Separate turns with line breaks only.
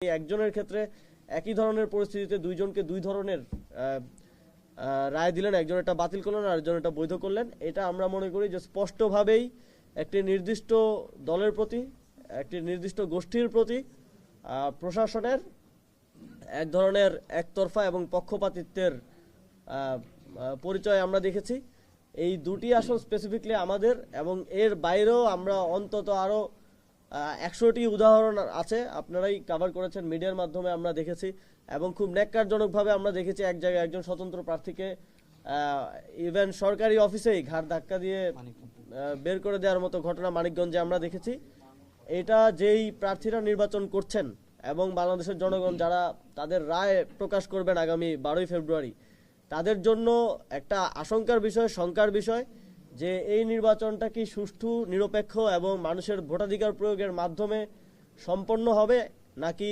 একজনের ক্ষেত্রে একই ধরনের পরিস্থিতিতে দুইজনকে দুই ধরনের রায় দিলেন, একজন এটা বাতিল করলেন আর একজন এটা বৈধ করলেন। এটা আমরা মনে করি যে স্পষ্টভাবেই একটি নির্দিষ্ট দলের প্রতি, একটি নির্দিষ্ট গোষ্ঠীর প্রতি প্রশাসনের এক ধরনের একতরফা এবং পক্ষপাতিত্বের পরিচয় আমরা দেখেছি। এই দুটি আসন স্পেসিফিকলি আমাদের, এবং এর বাইরেও আমরা অন্তত আরও 100টি উদাহরণ আছে, আপনারাই কাভার করেছেন, মিডিয়ার মাধ্যমে আমরা দেখেছি। এবং খুব ন্যাক্কারজনকভাবে আমরা দেখেছি এক জায়গায় একজন স্বতন্ত্র প্রার্থীকে ইভেন সরকারি অফিসেই ঘাড় ধাক্কা দিয়ে বের করে দেওয়ার মতো ঘটনা মানিকগঞ্জে আমরা দেখেছি। এটা যেই প্রার্থীরা নির্বাচন করছেন এবং বাংলাদেশের জনগণ যারা তাদের রায় প্রকাশ করবেন আগামী 12ই ফেব্রুয়ারি, তাদের জন্য একটা আশঙ্কার বিষয়, শঙ্কার বিষয় যে এই নির্বাচনটা কি সুষ্ঠু, নিরপেক্ষ এবং মানুষের ভোটাধিকার প্রয়োগের মাধ্যমে সম্পন্ন হবে, নাকি